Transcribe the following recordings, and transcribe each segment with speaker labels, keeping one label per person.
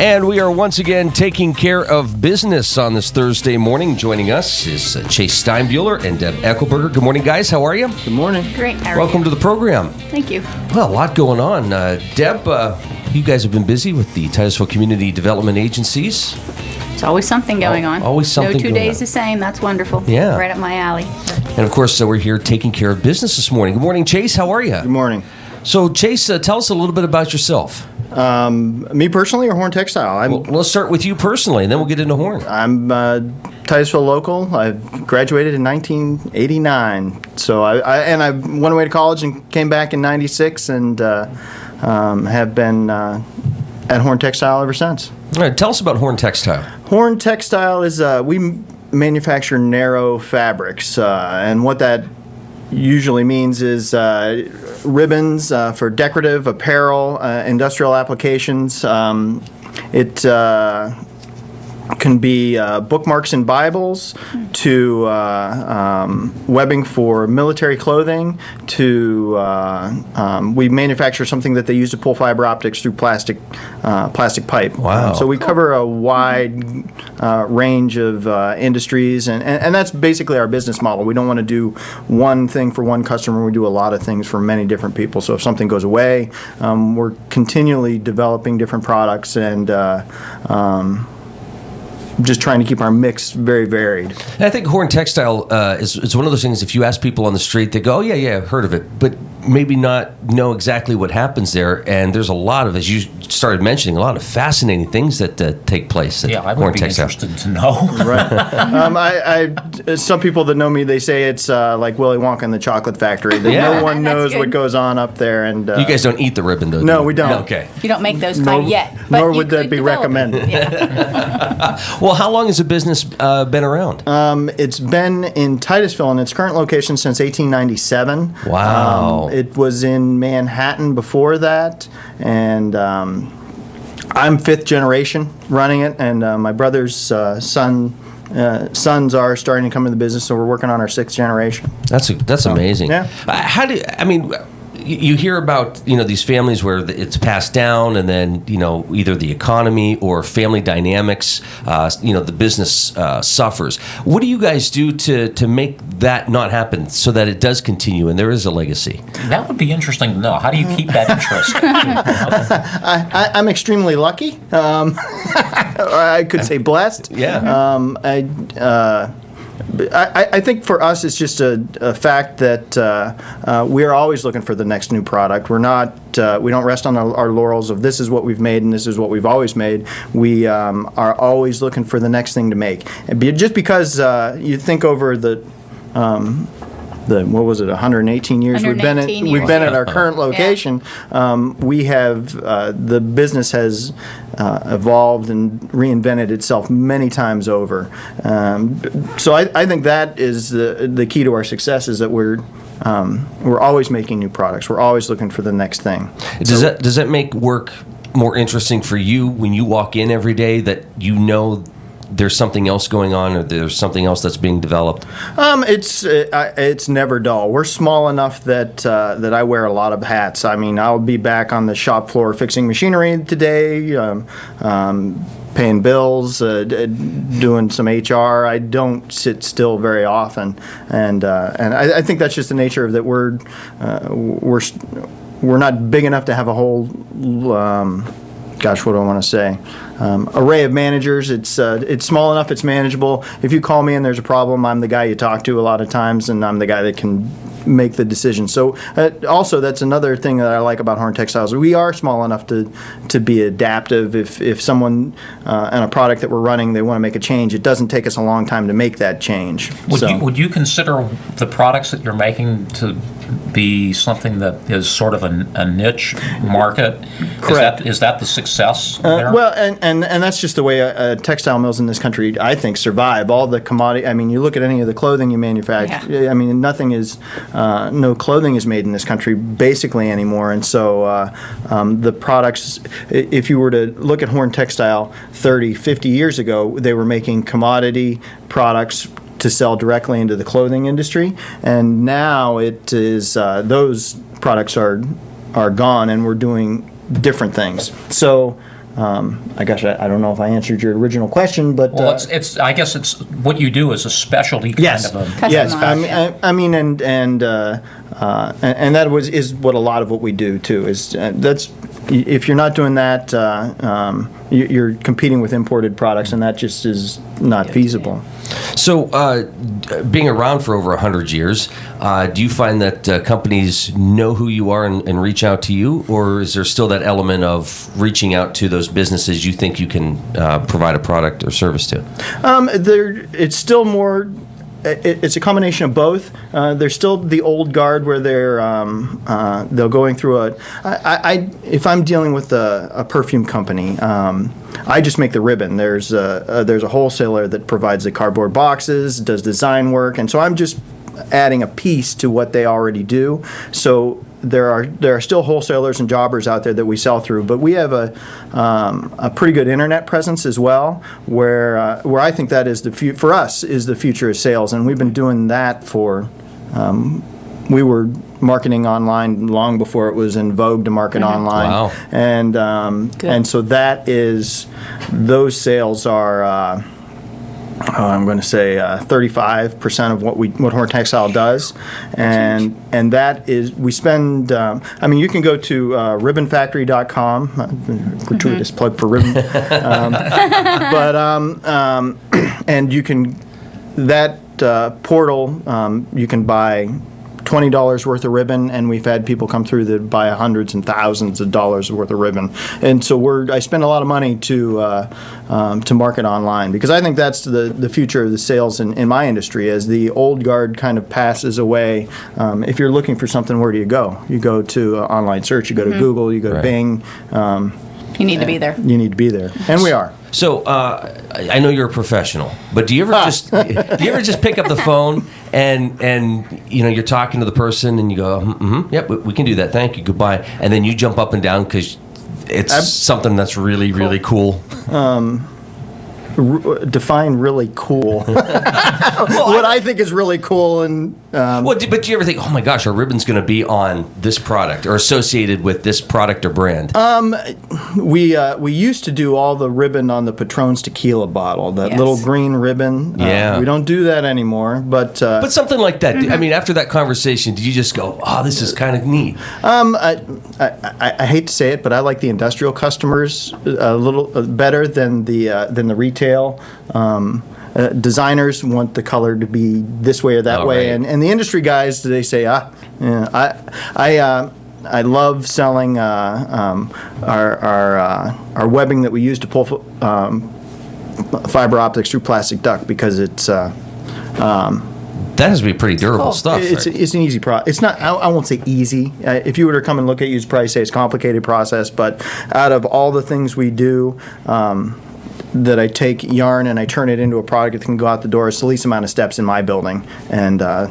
Speaker 1: And we are once again taking care of business on this Thursday morning. Joining us is Chase Steinbuhler and Deb Eckelberger. Good morning, guys. How are you?
Speaker 2: Good morning.
Speaker 3: Great.
Speaker 1: Welcome to the program.
Speaker 3: Thank you.
Speaker 1: Well, a lot going on. Deb, you guys have been busy with the Titusville Community Development Agencies.
Speaker 3: There's always something going on.
Speaker 1: Always something
Speaker 3: No 2
Speaker 1: going
Speaker 3: days
Speaker 1: on.
Speaker 3: the same. That's wonderful.
Speaker 1: Yeah.
Speaker 3: Right up my alley.
Speaker 1: And, of course, we're here taking care of business this morning. Good morning, Chase. How are you?
Speaker 2: Good morning.
Speaker 1: So, Chase, tell us a little bit about yourself.
Speaker 2: Me personally or Horn Textile?
Speaker 1: Well, let's start with you personally, and then we'll get into Horn.
Speaker 2: I'm Titusville local. I graduated in 1989. So I went away to college and came back in 96 and have been at Horn Textile ever since.
Speaker 1: All right, tell us about Horn Textile.
Speaker 2: Horn Textile is, we manufacture narrow fabrics, and what that usually means is ribbons for decorative, apparel, industrial applications. It can be bookmarks in Bibles, to webbing for military clothing, to we manufacture something that they use to pull fiber optics through plastic pipe.
Speaker 1: Wow.
Speaker 2: So we cover a wide range of industries, and that's basically our business model. We don't want to do one thing for one customer. We do a lot of things for many different people. So if something goes away, we're continually developing different products and just trying to keep our mix very varied.
Speaker 1: And I think Horn Textile is one of those things, if you ask people on the street, they go, oh, yeah, I've heard of it, but maybe not know exactly what happens there. And there's a lot of, as you started mentioning, a lot of fascinating things that take place at
Speaker 4: I would
Speaker 1: Horn
Speaker 4: be
Speaker 1: Textile.
Speaker 4: interested to know.
Speaker 2: Right. Some people that know me, they say it's like Willy Wonka and the Chocolate Factory. That
Speaker 1: Yeah.
Speaker 2: no one
Speaker 3: That's
Speaker 2: knows
Speaker 3: good.
Speaker 2: what goes on up there. And
Speaker 1: You guys don't eat the ribbon, though, do
Speaker 2: No,
Speaker 1: you?
Speaker 2: we don't.
Speaker 1: Okay.
Speaker 3: You don't make those
Speaker 2: Nor-
Speaker 3: kind yet. But
Speaker 2: nor
Speaker 3: you
Speaker 2: would that
Speaker 3: could
Speaker 2: be
Speaker 3: develop it.
Speaker 2: recommended.
Speaker 3: Yeah.
Speaker 1: Well, how long has the business been around?
Speaker 2: It's been in Titusville in its current location since 1897.
Speaker 1: Wow.
Speaker 2: It was in Manhattan before that, and I'm fifth generation running it, and my brother's sons are starting to come into the business, so we're working on our sixth generation.
Speaker 1: That's amazing.
Speaker 2: yeah.
Speaker 1: You hear about these families where it's passed down, and then either the economy or family dynamics, the business suffers. What do you guys do to make that not happen so that it does continue and there is a legacy?
Speaker 4: That would be interesting to know. How do you keep that interest?
Speaker 2: I'm extremely lucky. Or I could say blessed.
Speaker 1: Yeah.
Speaker 2: I think for us, it's just a fact that we are always looking for the next new product. We're not. We don't rest on our laurels of this is what we've made and this is what we've always made. We are always looking for the next thing to make. Just because you think over the what was it, 118 years we've been at,
Speaker 3: 118
Speaker 2: we've been
Speaker 3: years.
Speaker 2: at our current location. We have the business has evolved and reinvented itself many times over. So I think that is the key to our success, is that we're always making new products. We're always looking for the next thing.
Speaker 1: Does that make work more interesting for you when you walk in every day, that there's something else going on, or there's something else that's being developed?
Speaker 2: It's never dull. We're small enough that I wear a lot of hats. I mean, I'll be back on the shop floor fixing machinery today, paying bills, doing some HR. I don't sit still very often, and I think that's just the nature of that. We're not big enough to have a whole. What do I want to say? Array of managers. It's small enough. It's manageable. If you call me and there's a problem, I'm the guy you talk to a lot of times, and I'm the guy that can make the decision. So also, that's another thing that I like about Horn Textiles. We are small enough to be adaptive. If someone on a product that we're running, they want to make a change, it doesn't take us a long time to make that change.
Speaker 4: Would you consider the products that you're making to be something that is sort of a niche market?
Speaker 2: Correct.
Speaker 4: Is that the success there?
Speaker 2: Well, and that's just the way textile mills in this country, I think, survive. All the commodity. I mean, you look at any of the clothing you manufacture.
Speaker 3: Yeah.
Speaker 2: I mean, no clothing is made in this country basically anymore. And so the products, if you were to look at Horn Textile 30, 50 years ago, they were making commodity products to sell directly into the clothing industry, and now it is those products are gone, and we're doing different things. So I don't know if I answered your original question, but
Speaker 4: Well, it's. I guess it's what you do is a specialty kind
Speaker 2: yes,
Speaker 4: of a.
Speaker 2: yes.
Speaker 3: Customized.
Speaker 2: I mean, and that is what a lot of what we do too. Is that's if you're not doing that, you're competing with imported products, and that just is not feasible.
Speaker 1: So, being around for over 100 years, do you find that companies know who you are and reach out to you, or is there still that element of reaching out to those businesses you think you can provide a product or service to?
Speaker 2: It's still more. It's a combination of both. There's still the old guard where they're going through if I'm dealing with a perfume company, I just make the ribbon. There's a wholesaler that provides the cardboard boxes, does design work, and so I'm just adding a piece to what they already do. So there are still wholesalers and jobbers out there that we sell through, but we have a pretty good internet presence as well, where I think that is for us is the future of sales, and we've been doing that for. We were marketing online long before it was in vogue to market online.
Speaker 1: Wow.
Speaker 2: And so those sales are. I'm going to say 35% of what Horn Textile does, and that is we spend. You can go to ribbonfactory.com, gratuitous plug for Ribbon, and you can portal. You can buy $20 worth of ribbon, and we've had people come through that buy hundreds and thousands of dollars worth of ribbon. And so I spend a lot of money to market online, because I think that's the future of the sales in my industry. As the old guard kind of passes away, if you're looking for something, where do you go? You go to online search, you go to Google, you go to Bing.
Speaker 3: You need to be there.
Speaker 2: You need to be there, and we are.
Speaker 1: So I know you're a professional, but do you ever just pick up the phone and you're talking to the person and you go, yep, we can do that, thank you, goodbye, and then you jump up and down because it's something that's really really cool.
Speaker 2: Define really cool. What I think is really cool, and
Speaker 1: but do you ever think, oh my gosh, our ribbon's going to be on this product or associated with this product or brand?
Speaker 2: We used to do all the ribbon on the Patron's tequila bottle, that
Speaker 3: Yes.
Speaker 2: little green ribbon.
Speaker 1: Yeah.
Speaker 2: We don't do that anymore, but
Speaker 1: Something like that. I mean, after that conversation, did you just go, oh, this is kind of neat?
Speaker 2: I hate to say it, but I like the industrial customers a little better than the retail. Designers want the color to be this way or that way,
Speaker 1: right.
Speaker 2: and the industry guys, they say, I love selling our webbing that we use to pull fiber optics through plastic duct, because it's
Speaker 1: That has to be pretty durable stuff.
Speaker 2: It's an easy process. It's not. I won't say easy. If you were to come and look at it, you'd probably say it's a complicated process. But out of all the things we do, that I take yarn and I turn it into a product that can go out the door, it's the least amount of steps in my building. And how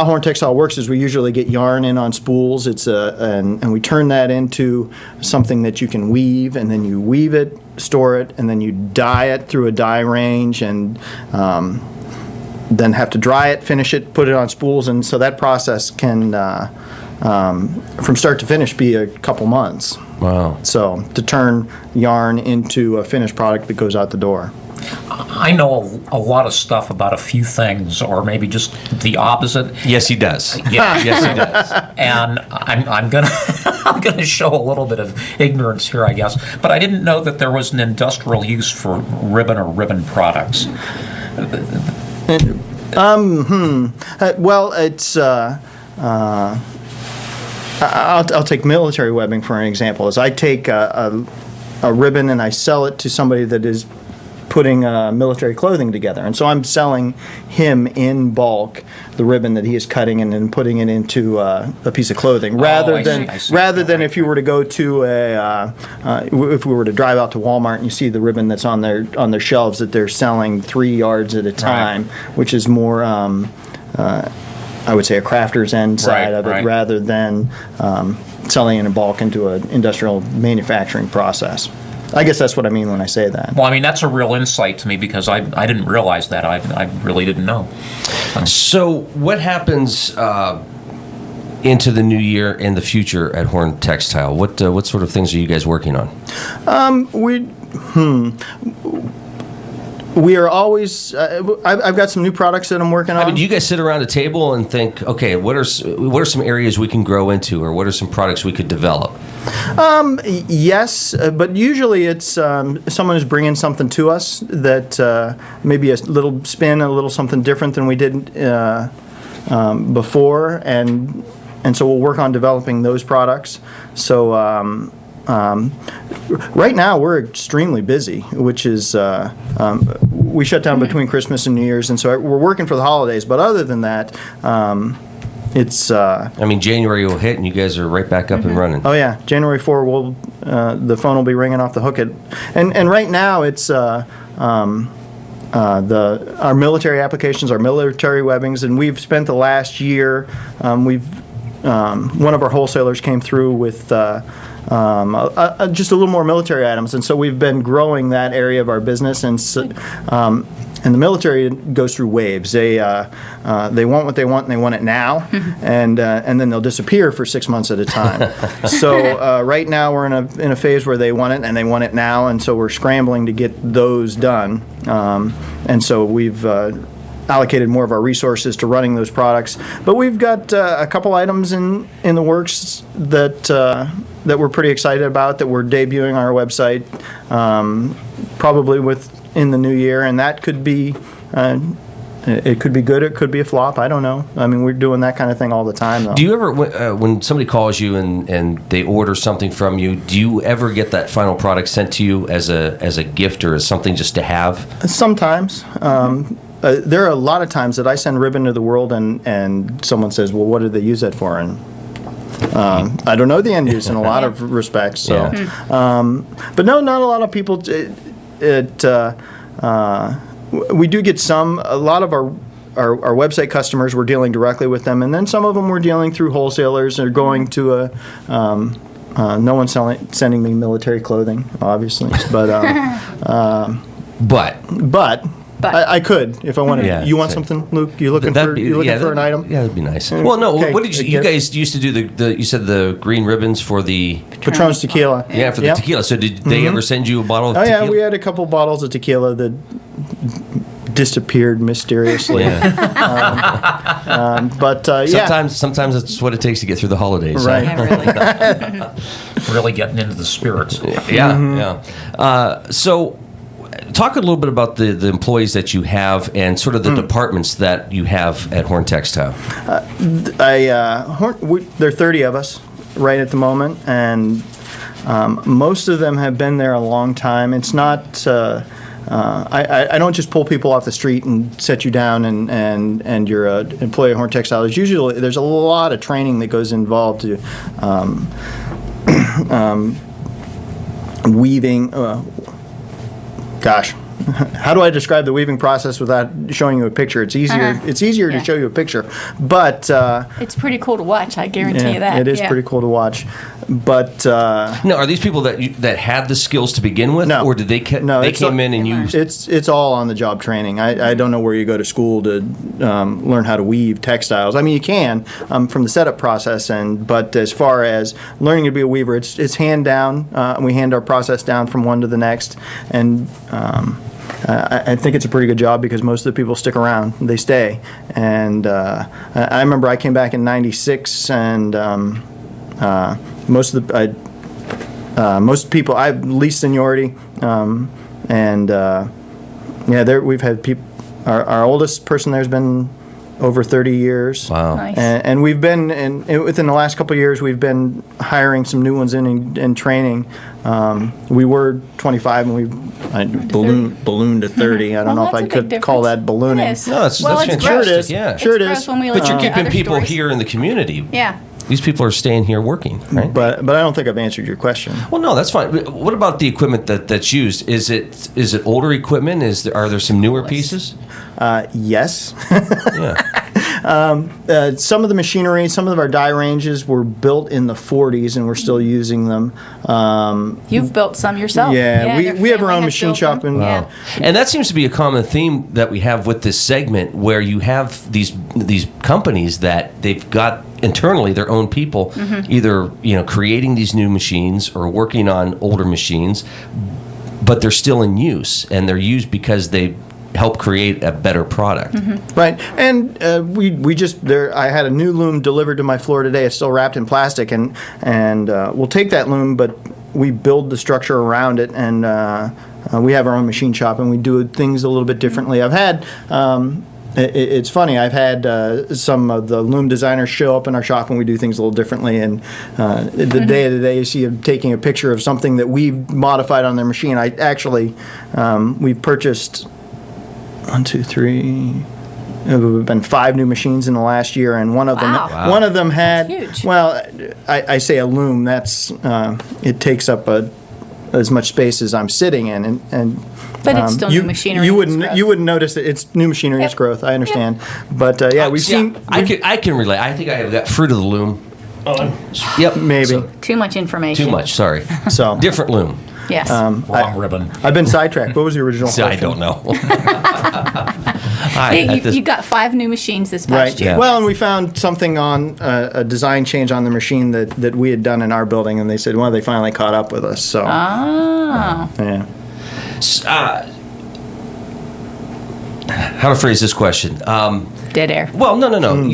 Speaker 2: Horn Textile works is we usually get yarn in on spools. And we turn that into something that you can weave, and then you weave it, store it, and then you dye it through a dye range, and then have to dry it, finish it, put it on spools, and so that process can, from start to finish, be a couple months.
Speaker 1: Wow.
Speaker 2: So to turn yarn into a finished product that goes out the door.
Speaker 4: I know a lot of stuff about a few things, or maybe just the opposite.
Speaker 1: Yes, he does.
Speaker 4: Yeah.
Speaker 1: Yes, he does.
Speaker 4: And I'm gonna I'm gonna show a little bit of ignorance here, I guess. But I didn't know that there was an industrial use for ribbon or ribbon products.
Speaker 2: Well, it's. I'll take military webbing for an example. Is I take a ribbon and I sell it to somebody that is putting military clothing together, and so I'm selling him in bulk the ribbon that he is cutting and then putting it into a piece of clothing, rather
Speaker 4: I see.
Speaker 2: than if you were to go to if we were to drive out to Walmart and you see the ribbon that's on their shelves that they're selling 3 yards at a time, which is more. I would say a crafter's end side of it, rather than selling it in bulk into an industrial manufacturing process. I guess that's what I mean when I say that.
Speaker 4: Well, I mean, that's a real insight to me, because I didn't realize that. I really didn't know.
Speaker 1: So what happens into the new year and the future at Horn Textile? What sort of things are you guys working on?
Speaker 2: We are always. I've got some new products that I'm working on.
Speaker 1: I mean, do you guys sit around a table and think, okay, what are some areas we can grow into, or what are some products we could develop?
Speaker 2: Yes, but usually it's someone is bringing something to us that maybe a little spin, a little something different than we did before, and so we'll work on developing those products. So right now we're extremely busy, which is we shut down between Christmas and New Year's, and so we're working for the holidays. But other than that, it's.
Speaker 1: I mean, January will hit, and you guys are right back up and running.
Speaker 2: Oh yeah, January 4 will the phone will be ringing off the hook. And right now it's our military applications, our military webbings, and we've spent the last year. One of our wholesalers came through with. Just a little more military items, and so we've been growing that area of our business. And the military goes through waves. They want what they want, and they want it now, and then they'll disappear for 6 months at a time. So right now we're in a phase where they want it, and they want it now, and so we're scrambling to get those done. And so we've allocated more of our resources to running those products. But we've got a couple items in the works that we're pretty excited about, that we're debuting on our website probably in the new year, and that could be it could be good, it could be a flop, I don't know. I mean, we're doing that kind of thing all the time, though.
Speaker 1: Do you ever, when somebody calls you and they order something from you, do you ever get that final product sent to you as a gift or as something just to have? Sometimes.
Speaker 2: There are a lot of times that I send ribbon to the world and someone says, well, what did they use that for? And I don't know the end use in a lot of respects. So, but no, not a lot of people. We do get a lot of our website customers, we're dealing directly with them, and then some of them we're dealing through wholesalers or going to no one's sending me military clothing, obviously, but I could if I wanted.
Speaker 1: Yeah,
Speaker 2: you want something, Luke? You looking for an item?
Speaker 1: Yeah, that'd be nice. Well, no.
Speaker 2: Okay.
Speaker 1: What did you guys used to do? You said the green ribbons for the
Speaker 2: Patron's tequila.
Speaker 1: Yeah, for the tequila. So did they ever send you a bottle of tequila?
Speaker 2: Oh yeah, we had a couple bottles of tequila that disappeared mysteriously.
Speaker 1: Yeah. Sometimes it's what it takes to get through the holidays.
Speaker 2: Right.
Speaker 3: Yeah, really.
Speaker 4: Really getting into the spirits.
Speaker 1: Yeah. So. Talk a little bit about the employees that you have and sort of the departments that you have at Horn Textile.
Speaker 2: There are 30 of us right at the moment, and most of them have been there a long time. It's not. I don't just pull people off the street and set you down and you're an employee of Horn Textile. There's a lot of training that goes involved to weaving. Gosh, how do I describe the weaving process without showing you a picture? It's easier. It's easier to show you a picture, but
Speaker 3: it's pretty cool to watch. I guarantee you that.
Speaker 2: It is pretty cool to watch. But
Speaker 1: now, are these people that had the skills to begin with, or did they came in and you?
Speaker 2: It's all on the job training. I don't know where you go to school to learn how to weave textiles. I mean, you can from the setup process, but as far as learning to be a weaver, it's hand down. We hand our process down from one to the next, and I think it's a pretty good job because most of the people stick around. They stay. And I remember I came back in '96, and most people, I have least seniority, we've had people. Our oldest person there's been over 30 years.
Speaker 1: Wow.
Speaker 3: Nice.
Speaker 2: And we've been, within the last couple of years, we've been hiring some new ones in and training. We were 25 and ballooned to 30. I don't know if I could call that ballooning.
Speaker 3: It is.
Speaker 1: No, that's fantastic.
Speaker 2: Sure it is.
Speaker 1: Yeah.
Speaker 2: Sure it
Speaker 3: It's
Speaker 2: is.
Speaker 3: gross when we
Speaker 1: But
Speaker 3: listen
Speaker 1: you're
Speaker 3: to
Speaker 1: keeping
Speaker 3: other
Speaker 1: people
Speaker 3: stories.
Speaker 1: here in the community.
Speaker 3: Yeah.
Speaker 1: These people are staying here working, right?
Speaker 2: But I don't think I've answered your question.
Speaker 1: Well, no, that's fine. What about the equipment that's used? Is it older equipment? Are there some newer pieces?
Speaker 2: Yes.
Speaker 1: Yeah.
Speaker 2: Some of the machinery, some of our die ranges were built in the 40s, and we're still using them.
Speaker 3: You've built some yourself.
Speaker 2: Yeah,
Speaker 3: your
Speaker 2: we have our
Speaker 3: family
Speaker 2: own
Speaker 3: has
Speaker 2: machine
Speaker 3: built
Speaker 2: shop.
Speaker 3: them.
Speaker 2: And,
Speaker 1: And that seems to be a common theme that we have with this segment, where you have these companies that they've got internally their own people, either creating these new machines or working on older machines, but they're still in use, and they're used because they help create a better product.
Speaker 2: Right, and we just I had a new loom delivered to my floor today. It's still wrapped in plastic, and we'll take that loom, but we build the structure around it, and we have our own machine shop, and we do things a little bit differently. I've had. It's funny. I've had some of the loom designers show up in our shop, and we do things a little differently. And the day of the day, you see them taking a picture of something that we've modified on their machine. I actually we've purchased 1, 2, 3. It would have been 5 new machines in the last year, and one of them
Speaker 3: Wow.
Speaker 2: one of them had.
Speaker 3: That's huge.
Speaker 2: Well, I say a loom. That's it takes up as much space as I'm sitting in, and
Speaker 3: But it's still new machinery.
Speaker 2: You
Speaker 3: and it's growth.
Speaker 2: wouldn't notice it. It's new machinery. It's
Speaker 3: Yep.
Speaker 2: growth. I understand, but yeah, we've seen.
Speaker 1: I can relate. I think I have got fruit of the loom. Yep,
Speaker 2: Maybe.
Speaker 1: So-
Speaker 3: Too much information.
Speaker 1: too much. Sorry.
Speaker 2: So
Speaker 1: Different loom.
Speaker 3: Yes.
Speaker 4: Wrong ribbon.
Speaker 2: I've been sidetracked. What was the original
Speaker 1: See, I
Speaker 2: question?
Speaker 1: don't know.
Speaker 3: You got 5 new machines this past
Speaker 2: Right.
Speaker 3: year.
Speaker 1: Yeah.
Speaker 2: Well, and we found something on a design change on the machine that we had done in our building, and they said, well, they finally caught up with us. So
Speaker 3: Oh.
Speaker 2: yeah.
Speaker 1: How to phrase this question?
Speaker 3: Dead air.
Speaker 1: Well, no.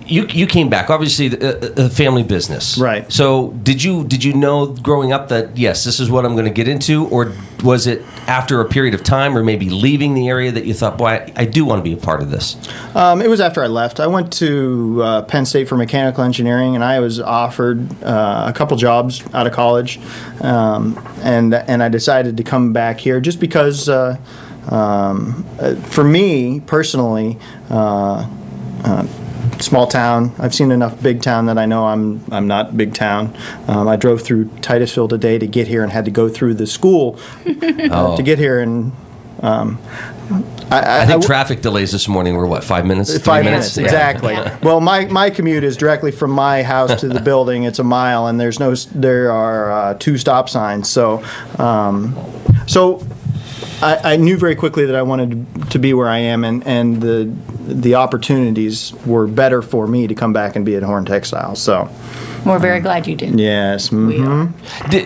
Speaker 1: You came back. Obviously, the family business.
Speaker 2: Right.
Speaker 1: So, did you know growing up that yes, this is what I'm going to get into, or was it after a period of time, or maybe leaving the area that you thought, boy, I do want to be a part of this?
Speaker 2: It was after I left. I went to Penn State for mechanical engineering, and I was offered a couple jobs out of college, and I decided to come back here just because, for me personally, small town. I've seen enough big town that I know I'm not big town. I drove through Titusville today to get here and had to go through the school to get here, and
Speaker 1: I think traffic delays this morning were what, 5 minutes?
Speaker 2: 5 minutes,
Speaker 1: Yeah.
Speaker 2: exactly. Well, my commute is directly from my house to the building. It's a mile, and there are 2 stop signs. So I knew very quickly that I wanted to be where I am, and the opportunities were better for me to come back and be at Horn Textile. So
Speaker 3: We're very glad you did.
Speaker 2: yes,
Speaker 3: We are.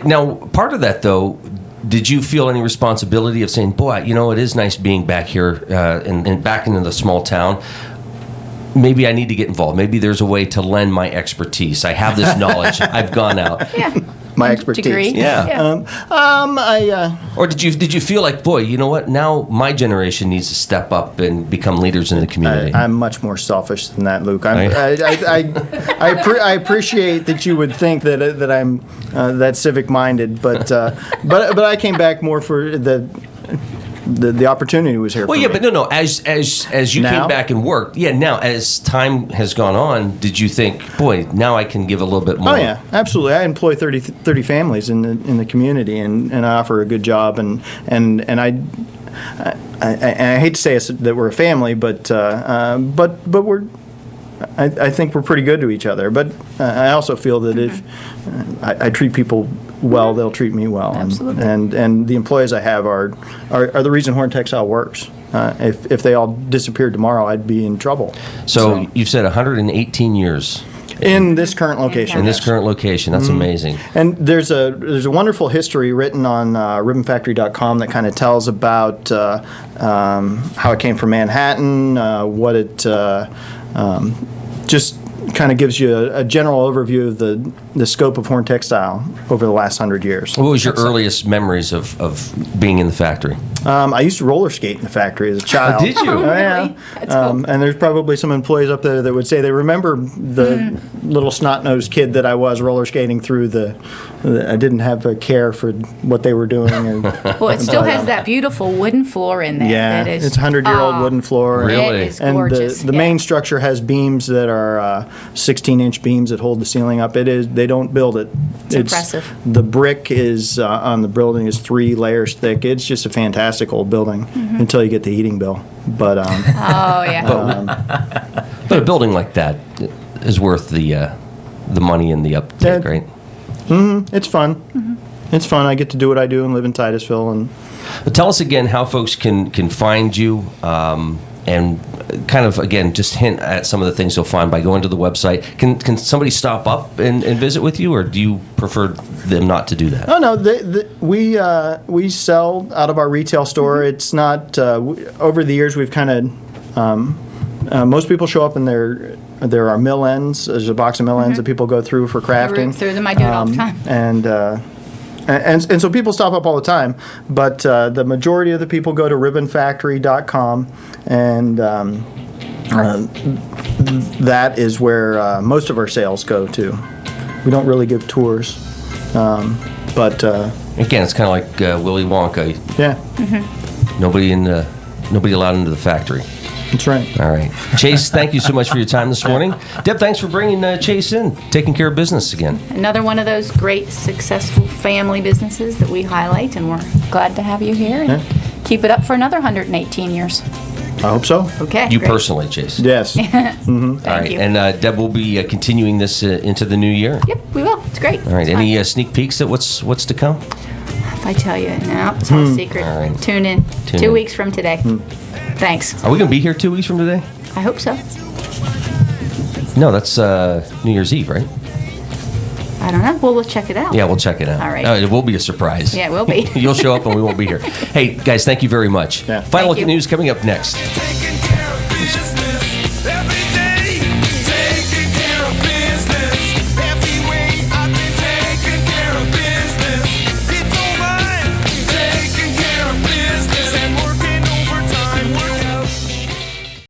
Speaker 1: Now, part of that though, did you feel any responsibility of saying, boy, it is nice being back here and back into the small town? Maybe I need to get involved. Maybe there's a way to lend my expertise. I have this knowledge. I've gone out.
Speaker 3: Yeah.
Speaker 2: my expertise.
Speaker 3: Degree.
Speaker 1: Yeah.
Speaker 2: I
Speaker 1: Or did you feel like, boy, you know what? Now my generation needs to step up and become leaders in the community.
Speaker 2: I'm much more selfish than that, Luke.
Speaker 1: Right.
Speaker 2: I appreciate that you would think that I'm that civic minded, but I came back more for the opportunity was here.
Speaker 1: Well,
Speaker 2: for
Speaker 1: yeah,
Speaker 2: me.
Speaker 1: but no. As you
Speaker 2: Now?
Speaker 1: came back and worked, now as time has gone on, did you think, boy, now I can give a little bit more?
Speaker 2: Oh yeah, absolutely. I employ 30 families in the community, and I offer a good job, and I hate to say that we're a family, but we're. I think we're pretty good to each other, but I also feel that if I treat people well, they'll treat me well.
Speaker 3: Absolutely.
Speaker 2: And the employees I have are the reason Horn Textile works. If they all disappeared tomorrow, I'd be in trouble.
Speaker 1: So you've said 118 years
Speaker 2: in this current location.
Speaker 1: in this
Speaker 2: yes.
Speaker 1: current location. That's amazing.
Speaker 2: And there's a wonderful history written on ribbonfactory.com that kind of tells about how it came from Manhattan, what it just kind of gives you a general overview of the scope of Horn Textile over the last 100 years.
Speaker 1: What was your earliest memories of being in the factory?
Speaker 2: I used to roller skate in the factory as a child.
Speaker 1: Did you?
Speaker 3: Oh,
Speaker 2: yeah.
Speaker 3: really? That's cool.
Speaker 2: And there's probably some employees up there that would say they remember the little snot-nosed kid that I was roller skating through I didn't have a care for what they were doing.
Speaker 3: Well, it still has that beautiful wooden floor in there.
Speaker 2: Yeah,
Speaker 3: That is,
Speaker 2: it's a 100-year-old wooden floor.
Speaker 1: Really?
Speaker 3: It is
Speaker 2: And
Speaker 3: gorgeous.
Speaker 2: the main structure has beams that are 16-inch beams that hold the ceiling up. They don't build it.
Speaker 3: It's impressive.
Speaker 2: The brick is on the building is 3 layers thick. It's just a fantastic old building until you get the heating bill. But
Speaker 3: Oh, yeah.
Speaker 1: But a building like that is worth the money and the uptake, right?
Speaker 2: It's fun. It's fun. I get to do what I do and live in Titusville. And
Speaker 1: Tell us again how folks can find you, and kind of, again, just hint at some of the things they'll find by going to the website. Can somebody stop up and visit with you, or do you prefer them not to do that?
Speaker 2: oh no, we sell out of our retail store. It's not over the years we've kind of most people show up and there are mill ends. There's a box of mill ends that people go through for
Speaker 3: I root
Speaker 2: crafting.
Speaker 3: through them. I do it all the time.
Speaker 2: And so people stop up all the time, but the majority of the people go to ribbonfactory.com, and that is where most of our sales go to. We don't really give tours, but
Speaker 1: Again, it's kind of like Willy Wonka.
Speaker 2: yeah,
Speaker 1: Nobody allowed into the factory.
Speaker 2: that's right.
Speaker 1: All right. Chase, thank you so much for your time this morning. Deb, thanks for bringing Chase in, taking care of business again.
Speaker 3: Another one of those great, successful family businesses that we highlight, and we're glad to have you here. And keep it up for another 118 years.
Speaker 2: I hope so.
Speaker 3: Okay.
Speaker 1: You
Speaker 3: great.
Speaker 1: personally, Chase.
Speaker 2: Yes.
Speaker 1: All right.
Speaker 3: you.
Speaker 1: And Deb will be continuing this into the new year.
Speaker 3: Yep, we will. It's great.
Speaker 1: All right.
Speaker 3: It's fun.
Speaker 1: Any sneak peeks at what's to come?
Speaker 3: If I tell you, no, it's all a secret.
Speaker 1: All right.
Speaker 3: Tune in.
Speaker 1: Tune
Speaker 3: 2
Speaker 1: in.
Speaker 3: weeks from today. Thanks.
Speaker 1: Are we going to be here 2 weeks from today?
Speaker 3: I hope so.
Speaker 1: No, that's New Year's Eve, right?
Speaker 3: I don't know. Well, we'll check it out.
Speaker 1: Yeah, we'll check it out.
Speaker 3: All right.
Speaker 1: It will be a surprise.
Speaker 3: Yeah, it will be.
Speaker 1: You'll show up and we won't be here. Hey, guys, thank you very much.
Speaker 2: Yeah.
Speaker 1: Final
Speaker 3: Thank
Speaker 1: look at
Speaker 3: you.
Speaker 1: news coming up next.
Speaker 5: Taking